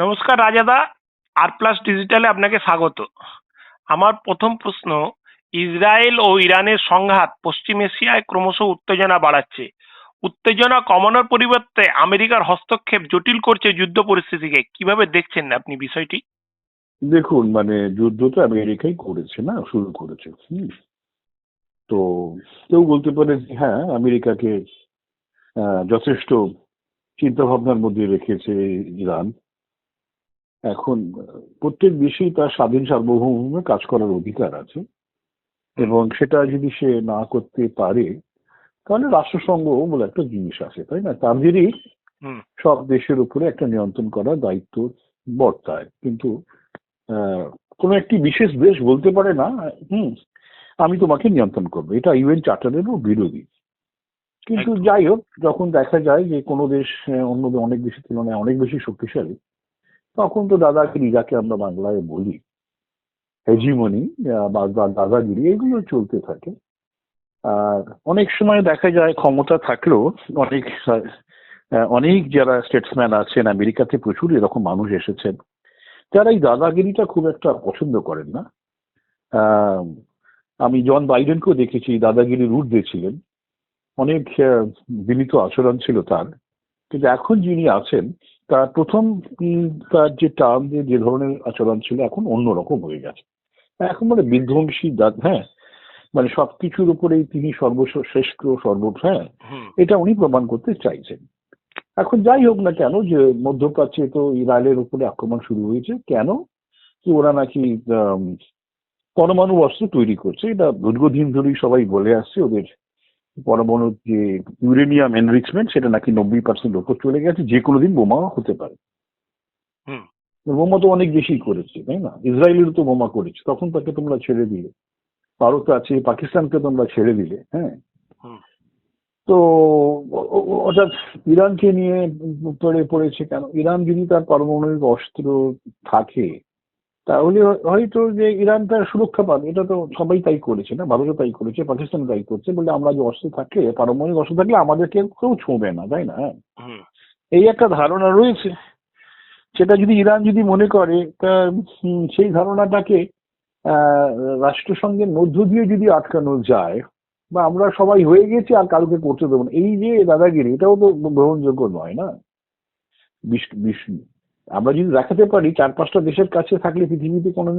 নমস্কার রাজাদা। আর প্লাস ডিজিটালে আপনাকে স্বাগত। আমার প্রথম প্রশ্ন, ইসরায়েল ও ইরানের সংঘাত পশ্চিম এশিয়ায় ক্রমশ উত্তেজনা বাড়াচ্ছে। উত্তেজনা কমানোর পরিবর্তে আমেরিকার হস্তক্ষেপ জটিল করছে যুদ্ধ পরিস্থিতিকে। কিভাবে দেখছেন আপনি বিষয়টি? দেখুন, যুদ্ধ তো আমেরিকাই করেছে, না শুরু করেছে। তো কেউ বলতে পারে যে হ্যাঁ, আমেরিকাকে যথেষ্ট চিন্তা ভাবনার মধ্যে রেখেছে ইরান। এখন প্রত্যেক দেশেই তার স্বাধীন সার্বভৌমভাবে কাজ করার অধিকার আছে, এবং সেটা যদি সে না করতে পারে তাহলে রাষ্ট্রসংঘ বলে একটা জিনিস আছে, তাই না? তাদেরই হুম। সব দেশের উপরে একটা নিয়ন্ত্রণ করার দায়িত্ব বর্তায়। কিন্তু কোনো একটি বিশেষ দেশ বলতে পারে না আমি তোমাকে নিয়ন্ত্রণ করবো, এটা ইউএন চার্টারেরও বিরোধী। কিন্তু একদম। যাই হোক, যখন দেখা যায় যে কোনো দেশ অন্য অনেক দেশের তুলনায় অনেক বেশি শক্তিশালী, তখন তো দাদাগিরি, যাকে আমরা বাংলায় বলি হেজিমনি বা দাদাগিরি, এগুলো চলতে থাকে। আর অনেক সময় দেখা যায় ক্ষমতা থাকলেও অনেক অনেক যারা স্টেটসম্যান আছেন, আমেরিকাতে প্রচুর এরকম মানুষ এসেছেন যারা এই দাদাগিরিটা খুব একটা পছন্দ করেন না। আহ, আমি জন বাইডেনকেও দেখেছি দাদাগিরির ঊর্ধ্বে ছিলেন, অনেক বিনীত আচরণ ছিল তার। কিন্তু এখন যিনি আছেন, তার প্রথম তার যে টার্ম যে ধরনের আচরণ ছিল, এখন অন্যরকম হয়ে গেছে। এখন বিধ্বংসী হ্যাঁ, সবকিছুর উপরেই তিনি সর্বশ্রেষ্ঠ হ্যাঁ, হুম। এটা উনি প্রমাণ করতে চাইছেন। এখন যাই হোক না কেন, যে মধ্যপ্রাচ্যে তো ইসরায়েলের উপরে আক্রমণ শুরু হয়েছে কেন? কি ওরা নাকি আম, পরমাণু অস্ত্র তৈরি করছে, এটা দীর্ঘদিন ধরেই সবাই বলে আসছে। ওদের পরমাণু যে ইউরেনিয়াম এনরিচমেন্ট, সেটা নাকি 90% ওপর চলে গেছে, যে কোনো দিন বোমাও হতে পারে। হুম। বোমা তো অনেক বেশি করেছে, তাই না? ইসরায়েলেরও তো বোমা করেছে, তখন তাকে তোমরা ছেড়ে দিলে। ভারত আছে, পাকিস্তানকে তোমরা ছেড়ে দিলে, হ্যাঁ। হুম। তো অর্থাৎ ইরানকে নিয়ে পড়েছে কেন? ইরান যদি তার পারমাণবিক অস্ত্র থাকে, তাহলে হয়তো যে ইরান তার সুরক্ষা পাবে। এটা তো সবাই তাই করেছে, না? ভারতও তাই করেছে, পাকিস্তান তাই করছে, বলে আমরা যে অস্ত্র থাকলে, পারমাণবিক অস্ত্র থাকলে আমাদেরকে কেউ ছুঁবে না, তাই না? হুম। এই একটা ধারণা রয়েছে। সেটা যদি ইরান যদি মনে করে, তা সেই ধারণাটাকে আহ রাষ্ট্রসংঘের মধ্য দিয়ে যদি আটকানো যায়, বা আমরা সবাই হয়ে গেছি আর কাউকে করতে দেবো না, এই যে দাদাগিরি, এটাও তো গ্রহণযোগ্য নয়, না? বিশ- বিশ- আমরা যদি দেখাতে পারি 4-5টা দেশের কাছে থাকলে পৃথিবীতে কোনো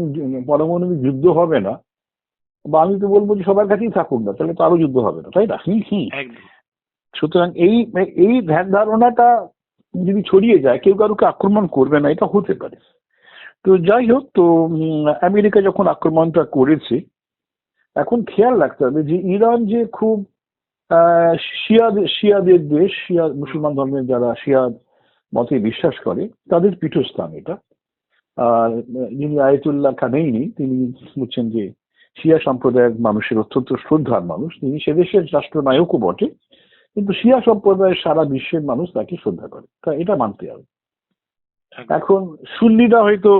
পারমাণবিক যুদ্ধ হবে না, বা আমি তো বলবো যে সবার কাছেই থাকুক না, তাহলে তো আরো যুদ্ধ হবে না, তাই না? একদম। সুতরাং এই এই ধ্যান ধারণাটা যদি ছড়িয়ে যায়, কেউ কারোকে আক্রমণ করবে না, এটা হতে পারে। তো যাই হোক, তো আমেরিকা যখন আক্রমণটা করেছে, এখন খেয়াল রাখতে হবে যে ইরান যে খুব আহ, শিয়াদের দেশ, হুম। মুসলমান ধর্মের যারা শিয়া মতে বিশ্বাস করে, তাদের পীঠস্থান এটা। আর যিনি আয়াতুল্লাহ খামেইনি, তিনি হচ্ছেন যে শিয়া সম্প্রদায়ের মানুষের অত্যন্ত শ্রদ্ধার মানুষ। তিনি সে দেশের রাষ্ট্রনায়কও বটে, কিন্তু শিয়া সম্প্রদায়ের সারা বিশ্বের মানুষ তাকে শ্রদ্ধা করে, তা এটা মানতে হবে। একদম। এখন সুন্নিরা হয়তো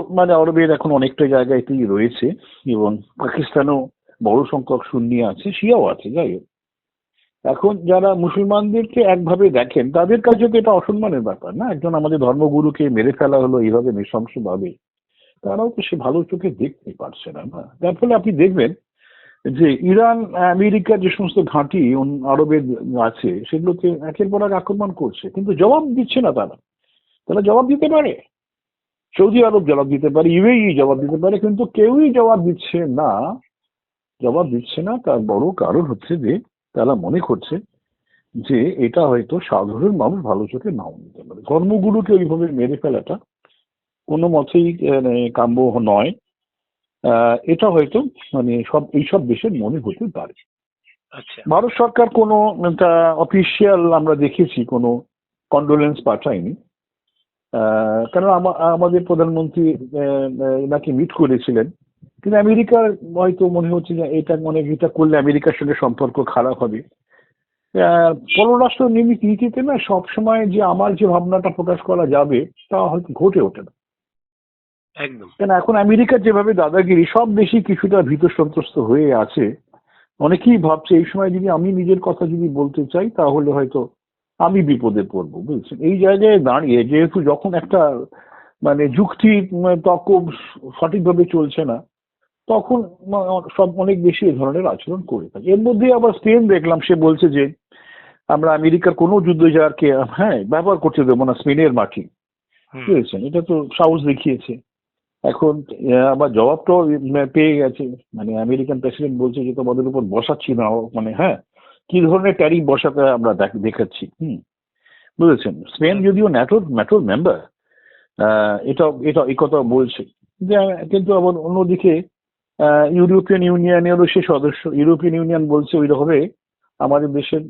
আরবের এখন অনেকটা জায়গাতেই রয়েছে, এবং পাকিস্তানেও বড় সংখ্যক সুন্নি আছে, শিয়াও আছে। যাই হোক, এখন যারা মুসলমানদেরকে একভাবে দেখেন, তাদের কাছে তো এটা অসম্মানের ব্যাপার, না? একজন আমাদের ধর্মগুরুকে মেরে ফেলা হলো এইভাবে নৃশংস ভাবে, তারাও তো সে ভালো চোখে দেখতে পারছে না, না? যার ফলে আপনি দেখবেন যে ইরান আমেরিকার যে সমস্ত ঘাঁটি আরবের আছে, সেগুলোকে একের পর এক আক্রমণ করছে, কিন্তু জবাব দিচ্ছে না তারা। তারা জবাব দিতে পারে, সৌদি আরব জবাব দিতে পারে, ইউএই জবাব দিতে পারে, কিন্তু কেউই জবাব দিচ্ছে না। তার বড় কারণ হচ্ছে যে তারা মনে করছে যে এটা হয়তো সাধারণ মানুষ ভালো চোখে নাও নিতে পারে। ধর্মগুরুকে ওইভাবে মেরে ফেলাটা কোনো মতেই কাম্য নয়। এটা হয়তো এইসব দেশের মনে হতে পারে। আচ্ছা। ভারত সরকার কোনো অফিসিয়াল আমরা দেখেছি কোনো কন্ডোলেন্স পাঠায়নি। কারণ আমাদের প্রধানমন্ত্রী নাকি মিট করেছিলেন, কিন্তু আমেরিকার হয়তো মনে হচ্ছে যে এটা করলে আমেরিকার সঙ্গে সম্পর্ক খারাপ হবে। পররাষ্ট্র নীতিতে না সবসময় যে আমার যে ভাবনাটা প্রকাশ করা যাবে, তা হয়তো ঘটে ওঠে না। একদম। কেন, এখন আমেরিকার যেভাবে দাদাগিরি, সব দেশই কিছুটা ভীত সন্ত্রস্ত হয়ে আছে। অনেকেই ভাবছে এই সময় যদি আমি নিজের কথা যদি বলতে চাই, তাহলে হয়তো আমি বিপদে পড়বো, বুঝছেন? এই জায়গায় দাঁড়িয়ে, যেহেতু যখন একটা মানে যুক্তি তর্ক সঠিকভাবে চলছে না, তখন সব অনেক বেশি এ ধরনের আচরণ করে থাকে। এর মধ্যে আবার স্পেন দেখলাম, সে বলছে যে আমরা আমেরিকার কোনো যুদ্ধজাহাজকে ব্যবহার করতে দেবো না স্পেনের মাটি, বুঝেছেন? এটা তো সাহস দেখিয়েছে। এখন আবার জবাবটাও পেয়ে গেছে, মানে আমেরিকান প্রেসিডেন্ট বলছে যে তোমাদের উপর বসাচ্ছি না, মানে কি ধরনের ট্যারিফ বসাতে আমরা দেখাচ্ছি। বুঝেছেন? স্পেন যদিও ন্যাটোর মেম্বার, এটা এটা এই কথা বলছে যে, কিন্তু আবার অন্যদিকে ইউরোপিয়ান ইউনিয়নেরও সে সদস্য। ইউরোপিয়ান ইউনিয়ন বলছে ওই রকমে আমাদের দেশের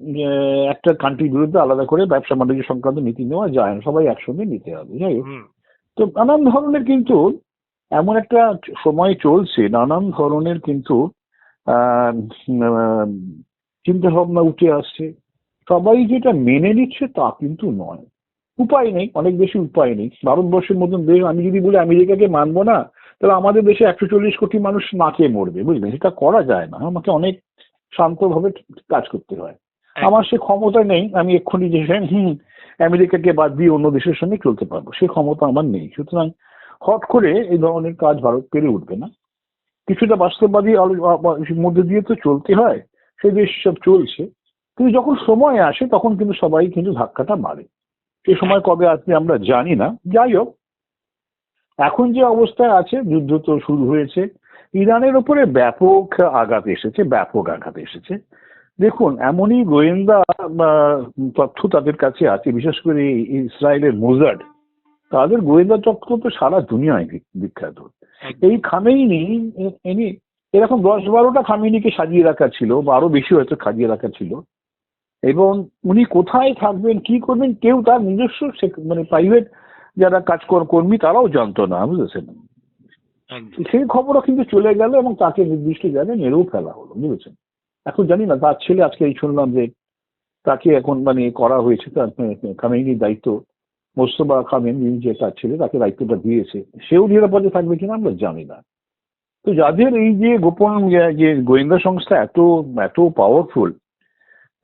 একটা কান্ট্রির বিরুদ্ধে আলাদা করে ব্যবসা বাণিজ্য সংক্রান্ত নীতি নেওয়া যায় না, সবাই একসঙ্গে নিতে হবে। যাই হোক, তো নানান ধরনের কিন্তু এমন একটা সময় চলছে, নানান ধরনের কিন্তু চিন্তা ভাবনা উঠে আসছে। সবাই যেটা মেনে নিচ্ছে তা কিন্তু নয়। উপায় নেই, অনেক বেশি উপায় নেই। ভারতবর্ষের মতন দেশ, আমি যদি বলি আমেরিকাকে মানবো না, তাহলে আমাদের দেশে 140 কোটি মানুষ না খেয়ে মরবে, বুঝলেন? সেটা করা যায় না, আমাকে অনেক শান্তভাবে কাজ করতে হয়। আমার সে ক্ষমতা নেই আমি এক্ষুনি যে আমেরিকাকে বাদ দিয়ে অন্য দেশের সঙ্গে চলতে পারবো, সে ক্ষমতা আমার নেই। সুতরাং হট করে এই ধরনের কাজ ভারত পেরে উঠবে না। কিছুটা বাস্তববাদী মধ্যে দিয়ে তো চলতে হয়, সেই দেশ সব চলছে। কিন্তু যখন সময় আসে তখন কিন্তু সবাই কিন্তু ধাক্কাটা মারে। সেই সময় কবে আসবে আমরা জানি না। যাই হোক, এখন যে অবস্থায় আছে, যুদ্ধ তো শুরু হয়েছে, ইরানের উপরে ব্যাপক আঘাত এসেছে। দেখুন, এমনই গোয়েন্দা তথ্য তাদের কাছে আছে, বিশেষ করে ইসরায়েলের মোসাদ, তাদের গোয়েন্দা তথ্য তো সারা দুনিয়ায় বিখ্যাত। এই খামেইনি এরকম 10-12টা খামেইনিকে সাজিয়ে রাখা ছিল, বা আরো বেশি হয়তো সাজিয়ে রাখা ছিল, এবং উনি কোথায় থাকবেন কি করবেন কেউ তার নিজস্ব মানে প্রাইভেট যারা কর্মী তারাও জানতো না, বুঝেছেন? সেই খবরও কিন্তু চলে গেল এবং তাকে নির্দিষ্ট জায়গায় মেরেও ফেলা হলো, বুঝেছেন? এখন জানি না, তার ছেলে, আজকে এই শুনলাম যে তাকে এখন মানে করা হয়েছে, তার খামেইনির দায়িত্ব, মোস্তফা খামেনি যে তার ছেলে, তাকে দায়িত্বটা দিয়েছে। সেও নিরাপদে থাকবে কিনা আমরা জানি না। তো যাদের এই যে গোপন যে গোয়েন্দা সংস্থা এত এত পাওয়ারফুল,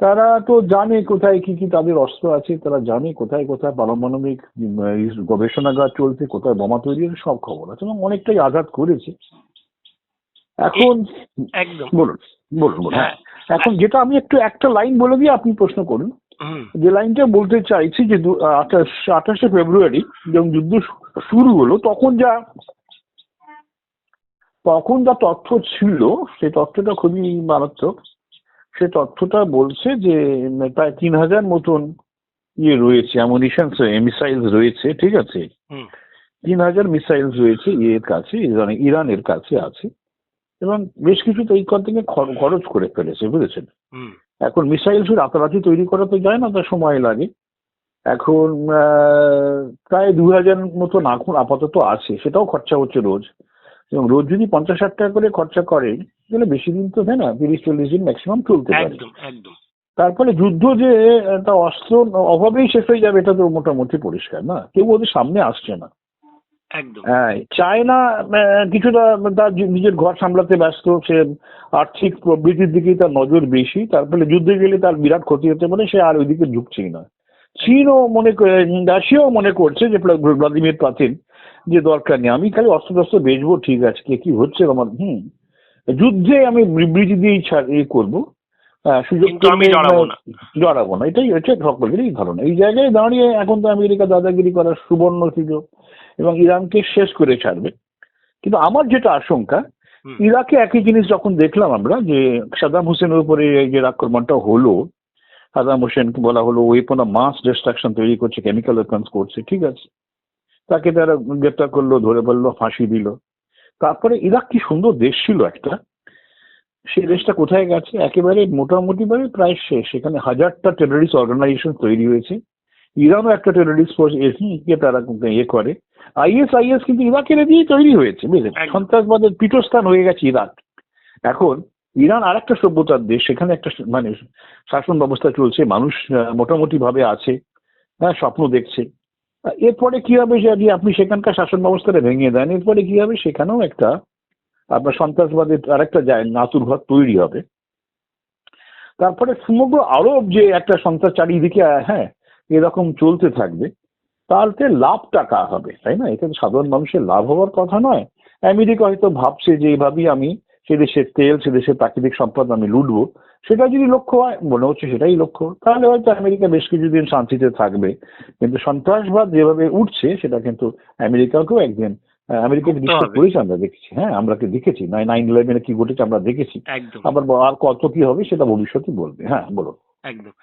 তারা তো জানে কোথায় কি কি তাদের অস্ত্র আছে, তারা জানে কোথায় কোথায় পারমাণবিক গবেষণাগার চলছে, কোথায় বোমা তৈরি হচ্ছে, সব খবর আছে, এবং অনেকটাই আঘাত করেছে। এখন একদম বলুন বলুন হ্যাঁ, এখন যেটা আমি একটা লাইন বলে দিয়ে আপনি প্রশ্ন করুন। যে লাইনটা বলতে চাইছি যে 28শে ফেব্রুয়ারি যখন যুদ্ধ শুরু হলো, তখন যা তথ্য ছিল, সেই তথ্যটা খুবই মারাত্মক। সে তথ্যটা বলছে যে প্রায় 3000 মতন রয়েছে, অ্যামুনিশনস, মিসাইলস রয়েছে, ঠিক আছে? 3000 মিসাইলস রয়েছে এর কাছে, ইরানের কাছে আছে, এবং বেশ কিছু তো এই থেকে খরচ করে ফেলেছে, বুঝেছেন? এখন মিসাইল রাতারাতি তৈরি করা তো যায় না, তার সময় লাগে। এখন প্রায় 2000 মতন এখন আপাতত আছে, সেটাও খরচা হচ্ছে রোজ, এবং রোজ যদি 50-60 টাকা করে খরচা করে, তাহলে বেশি দিন তো না, 30-40 দিন ম্যাক্সিমাম চলতে পারে। তারপরে যুদ্ধ যে একটা অস্ত্র অভাবেই শেষ হয়ে যাবে, এটা তো মোটামুটি পরিষ্কার না, কেউ ওদের সামনে আসছে না। হ্যাঁ, চায়না কিছুটা তার নিজের ঘর সামলাতে ব্যস্ত, সে আর্থিক প্রবৃত্তির দিকেই তার নজর বেশি, তারপরে যুদ্ধে গেলে তার বিরাট ক্ষতি হতে পারে, সে আর ওইদিকে ঝুঁকছেই না। চীনও রাশিয়াও মনে করছে যে ভ্লাদিমির পুতিন যে দরকার নেই, আমি খালি অস্ত্র বেচবো, ঠিক আছে, কি হচ্ছে আমার যুদ্ধে আমি বিবৃতি দিয়ে করবো, সুযোগ জড়াবো না, এটাই হচ্ছে সকলেরই ধারণা। এই জায়গায় দাঁড়িয়ে এখন তো আমেরিকা দাদাগিরি করার সুবর্ণ সুযোগ, এবং ইরানকে শেষ করে ছাড়বে। কিন্তু আমার যেটা আশঙ্কা, ইরাকে একই জিনিস যখন দেখলাম আমরা, যে সাদ্দাম হোসেনের উপরে যে আক্রমণটা হলো, সাদ্দাম হোসেনকে বলা হলো ওয়েপন অফ মাস ডিস্ট্রাকশন তৈরি করছে, কেমিক্যাল ওয়েপন্স করছে, ঠিক আছে, তাকে তারা গ্রেপ্তার করলো, ধরে বললো, ফাঁসি দিল। তারপরে ইরাক কি সুন্দর দেশ ছিল একটা, সেই দেশটা কোথায় গেছে? একেবারে মোটামুটি ভাবে প্রায় শেষ। সেখানে 1000টা টেররিস্ট অর্গানাইজেশন তৈরি হয়েছে। ইরানও একটা টেররিস্ট ফোর্স কে তারা করে। আইএস কিন্তু ইরাকের দিয়েই তৈরি হয়েছে, বুঝলেন? সন্ত্রাসবাদের পীঠস্থান হয়ে গেছে ইরাক। এখন ইরান আর একটা সভ্যতার দেশ, সেখানে একটা মানে শাসন ব্যবস্থা চলছে, মানুষ মোটামুটি ভাবে আছে, স্বপ্ন দেখছে। এরপরে কি হবে, যদি আপনি সেখানকার শাসন ব্যবস্থাটা ভেঙে দেন, এরপরে কি হবে, সেখানেও একটা আপনার সন্ত্রাসবাদের আরেকটা আতুরঘর তৈরি হবে। তারপরে সমগ্র আরব যে একটা সন্ত্রাস চারিদিকে এরকম চলতে থাকবে, তাতে লাভটা কার হবে, তাই না? এটা তো সাধারণ মানুষের লাভ হওয়ার কথা নয়। আমেরিকা হয়তো ভাবছে যে এইভাবেই আমি সে দেশের তেল, সে দেশের প্রাকৃতিক সম্পদ আমি লুটবো। সেটা যদি লক্ষ্য হয়, মনে হচ্ছে সেটাই লক্ষ্য, তাহলে হয়তো আমেরিকা বেশ কিছুদিন শান্তিতে থাকবে। কিন্তু সন্ত্রাসবাদ যেভাবে উঠছে সেটা কিন্তু আমেরিকাকেও একদিন, আমেরিকাকে ভুগতে ডিস্টার্ব হবে। করেছে, আমরা দেখেছি। হ্যাঁ, আমরা কি দেখেছি 9/11 কি ঘটেছে আমরা দেখেছি। একদম আবার আর কত কি হবে সেটা ভবিষ্যতে বলবে। হ্যাঁ, বলো। একদম।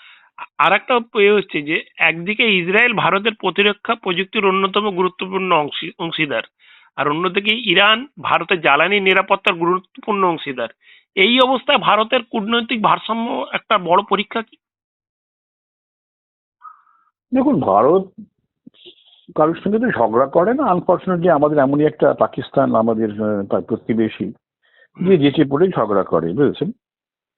আর একটা হচ্ছে যে একদিকে ইসরায়েল ভারতের প্রতিরক্ষা প্রযুক্তির অন্যতম গুরুত্বপূর্ণ অংশীদার, আর অন্যদিকে ইরান ভারতের জ্বালানি নিরাপত্তার গুরুত্বপূর্ণ অংশীদার। এই অবস্থায় ভারতের কূটনৈতিক ভারসাম্য একটা বড় পরীক্ষা কি? দেখুন, ভারত কারোর সঙ্গে তো ঝগড়া করে না। আনফর্চুনেটলি আমাদের এমনই একটা পাকিস্তান, আমাদের তার প্রতিবেশী, যে যেচে পড়ে ঝগড়া করে, বুঝেছেন?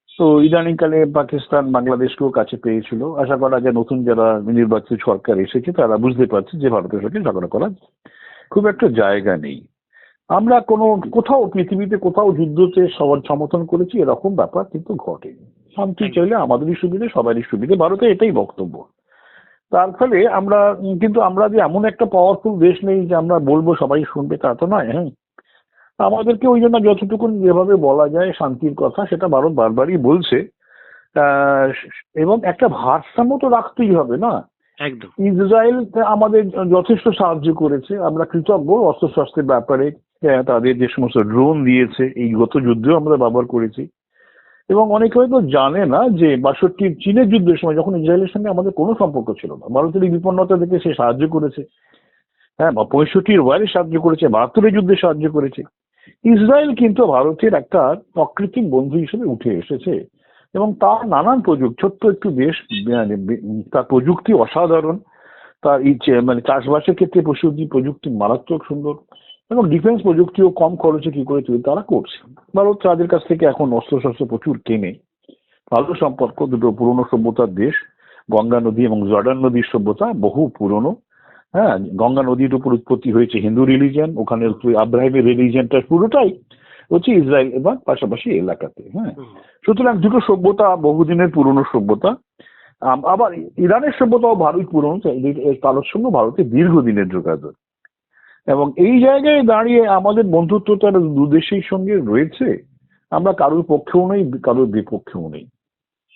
তো ইদানিংকালে পাকিস্তান বাংলাদেশকেও কাছে পেয়েছিল। আশা করা যায় নতুন যারা নির্বাচিত সরকার এসেছে তারা বুঝতে পারছে যে ভারতের সঙ্গে ঝগড়া করার খুব একটা জায়গা নেই। আমরা কোথাও পৃথিবীতে কোথাও যুদ্ধতে সবার সমর্থন করেছি এরকম ব্যাপার কিন্তু ঘটেনি। শান্তি একদম চাইলে আমাদেরই সুবিধে, সবারই সুবিধে, ভারতে এটাই বক্তব্য। তার ফলে আমরা কিন্তু আমরা যে এমন একটা পাওয়ারফুল দেশ নেই যে আমরা বলবো সবাই শুনবে, তা তো নয়। হ্যাঁ, আমাদেরকে ওই জন্য যতটুকু যেভাবে বলা যায় শান্তির কথা সেটা ভারত বারবারই বলছে। আহ, এবং একটা ভারসাম্য তো রাখতেই হবে না। একদম। ইসরায়েল আমাদের যথেষ্ট সাহায্য করেছে, আমরা কৃতজ্ঞ অস্ত্রশস্ত্রের ব্যাপারে। তাদের যে সমস্ত ড্রোন দিয়েছে এই গত যুদ্ধেও আমরা ব্যবহার করেছি। এবং অনেকে হয়তো জানে না যে 62 চীনের যুদ্ধের সময় যখন ইসরায়েলের সঙ্গে আমাদের কোনো সম্পর্ক ছিল না, ভারতের এই বিপন্নতা দেখে সে সাহায্য করেছে। হ্যাঁ, বা 65 ওয়ারে সাহায্য করেছে, 72 যুদ্ধে সাহায্য করেছে। ইসরায়েল কিন্তু ভারতের একটা অকৃত্রিম বন্ধু হিসেবে উঠে এসেছে। এবং তার নানান প্রযুক্তি, ছোট্ট একটু দেশ, মানে তার প্রযুক্তি অসাধারণ। তার এই মানে চাষবাসের ক্ষেত্রে প্রযুক্তি মারাত্মক সুন্দর। এবং ডিফেন্স প্রযুক্তিও কম খরচে কি করে তৈরি তারা করছে। ভারত তাদের কাছ থেকে এখন অস্ত্রশস্ত্র প্রচুর কেনে। ভালো সম্পর্ক, দুটো পুরনো সভ্যতার দেশ। গঙ্গা নদী এবং জর্ডান নদীর সভ্যতা বহু পুরনো। হ্যাঁ, গঙ্গা নদীর উপর উৎপত্তি হয়েছে হিন্দু রিলিজিয়ন, ওখানে আব্রাহিমের রিলিজিয়নটা পুরোটাই হচ্ছে ইসরায়েল এবং পাশাপাশি এলাকাতে। হ্যাঁ, হুম, সুতরাং দুটো সভ্যতা বহুদিনের পুরনো সভ্যতা। আবার ইরানের সভ্যতাও ভারত পুরনো, তার সঙ্গে ভারতের দীর্ঘদিনের যোগাযোগ। এবং এই জায়গায় দাঁড়িয়ে আমাদের বন্ধুত্বটা দু দেশের সঙ্গে রয়েছে। আমরা কারোর পক্ষেও নেই, কারোর বিপক্ষেও নেই।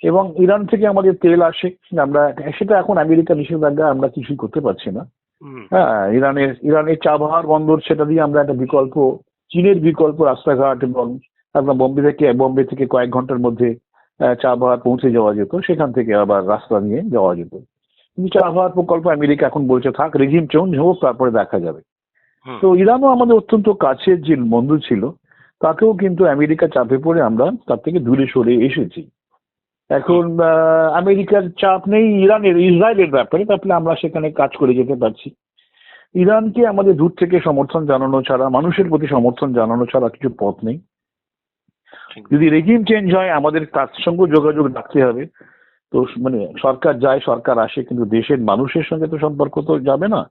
এবং ইরান থেকে আমাদের তেল আসে, আমরা সেটা এখন আমেরিকা নিষেধাজ্ঞা আমরা কিছুই করতে পারছি না। হুম, হ্যাঁ, ইরানের চাবাহার বন্দর, সেটা দিয়ে আমরা একটা বিকল্প, চীনের বিকল্প রাস্তাঘাট, এবং আপনার বোম্বে থেকে কয়েক ঘন্টার মধ্যে চাবাহার পৌঁছে যাওয়া যেত, সেখান থেকে আবার রাস্তা নিয়ে যাওয়া যেত। কিন্তু চাবাহার প্রকল্প আমেরিকা এখন বলছে থাক, রেজিম চেঞ্জ হোক তারপরে দেখা যাবে। হুম, তো ইরানও আমাদের অত্যন্ত কাছের যে বন্ধু ছিল, তাকেও কিন্তু আমেরিকা চাপে পড়ে আমরা তার থেকে দূরে সরে এসেছি। হুম, এখন আমেরিকার চাপ নেই ইসরায়েলের ব্যাপারে, তাহলে আমরা সেখানে কাজ করে যেতে পারছি। ইরানকে আমাদের দূর থেকে সমর্থন জানানো ছাড়া, মানুষের প্রতি সমর্থন জানানো ছাড়া কিছু পথ নেই। একদম। যদি রেজিম চেঞ্জ হয় আমাদের তার সঙ্গে যোগাযোগ রাখতে হবে। তো মানে সরকার যায় সরকার আসে, কিন্তু দেশের মানুষের সঙ্গে তো সম্পর্ক তো যাবে না।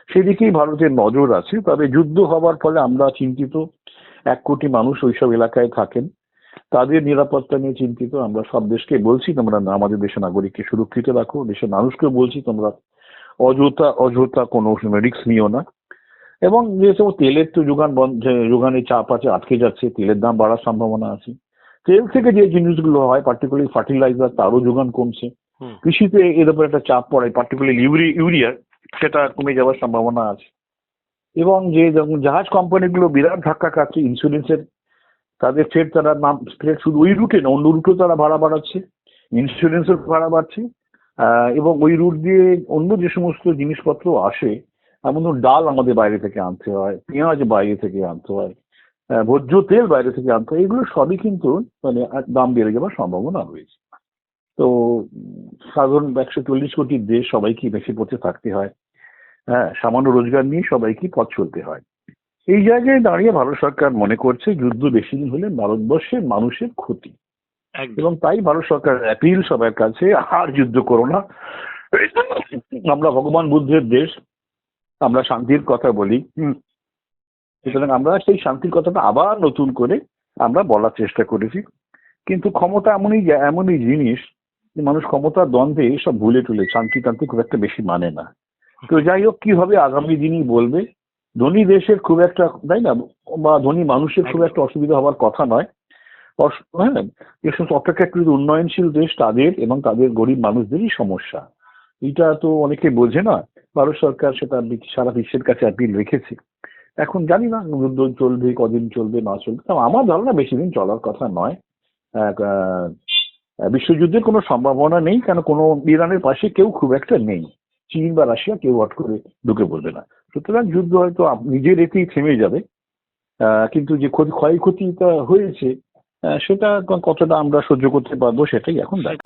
সেদিকেই ভারতের নজর আছে। তবে যুদ্ধ হবার ফলে আমরা চিন্তিত। 1 কোটি মানুষ ওইসব এলাকায় থাকেন, তাদের নিরাপত্তা নিয়ে চিন্তিত। আমরা সব দেশকে বলছি তোমরা আমাদের দেশের নাগরিককে সুরক্ষিত রাখো, দেশের মানুষকেও বলছি তোমরা অযথা কোনো রিস্ক নিও না। এবং যে সব তেলের তো যোগানে চাপ আছে, আটকে যাচ্ছে, তেলের দাম বাড়ার সম্ভাবনা আছে। তেল থেকে যে জিনিসগুলো হয়, পার্টিকুলারলি ফার্টিলাইজার, তারও যোগান কমছে। হুম, কৃষিতে এর উপর একটা চাপ পড়ে, পার্টিকুলারলি ইউরিয়া, সেটা কমে যাওয়ার সম্ভাবনা আছে। এবং যে যখন জাহাজ কোম্পানিগুলো বিরাট ধাক্কা খাচ্ছে ইন্স্যুরেন্সের, তাদের ফের শুধু ওই রুটে না, অন্য রুটেও তারা ভাড়া বাড়াচ্ছে, ইন্স্যুরেন্সের ভাড়া বাড়ছে। এবং ওই রুট দিয়ে অন্য যে সমস্ত জিনিসপত্র আসে, এমন ধরুন ডাল আমাদের বাইরে থেকে আনতে হয়, পেঁয়াজ বাইরে থেকে আনতে হয়, ভোজ্য তেল বাইরে থেকে আনতে হয়, এগুলো সবই কিন্তু মানে দাম বেড়ে যাওয়ার সম্ভাবনা রয়েছে। তো সাধারণ 140 কোটি দেশ, সবাইকে বেশি পথে থাকতে হয়। হ্যাঁ, সামান্য রোজগার নিয়ে সবাইকে পথ চলতে হয়। এই জায়গায় দাঁড়িয়ে ভারত সরকার মনে করছে যুদ্ধ বেশি দিন হলে ভারতবর্ষের মানুষের ক্ষতি। একদম। এবং তাই ভারত সরকার অ্যাপিল সবার কাছে, আর যুদ্ধ করো না। আমরা ভগবান বুদ্ধের দেশ, আমরা শান্তির কথা বলি। সুতরাং আমরা সেই শান্তির কথাটা আবার নতুন করে আমরা বলার চেষ্টা করেছি। কিন্তু ক্ষমতা এমনই জিনিস যে মানুষ ক্ষমতার দ্বন্দ্বে সব ভুলে টুলে শান্তি টান্তি খুব একটা বেশি মানে না। তো যাই হোক, কি হবে আগামী দিনই বলবে। ধনী দেশের খুব একটা, তাই না, বা ধনী মানুষের খুব একটা অসুবিধা হওয়ার কথা নয়। হ্যাঁ, যে সমস্ত অপেক্ষাকৃত উন্নয়নশীল দেশ তাদের এবং তাদের গরিব মানুষদেরই সমস্যা। এটা তো অনেকে বোঝে না। ভারত সরকার সেটা সারা বিশ্বের কাছে অ্যাপিল রেখেছে। এখন জানি না যুদ্ধ চলবে, কদিন চলবে না চলবে, তবে আমার ধারণা বেশি দিন চলার কথা নয়। বিশ্বযুদ্ধের কোনো সম্ভাবনা নেই, কেন কোনো ইরানের পাশে কেউ খুব একটা নেই। চীন বা রাশিয়া কেউ হট করে ঢুকে পড়বে না। সুতরাং যুদ্ধ হয়তো নিজের এতেই থেমে যাবে। কিন্তু যে ক্ষয়ক্ষতিটা হয়েছে সেটা কতটা আমরা সহ্য করতে পারবো সেটাই এখন দেখ।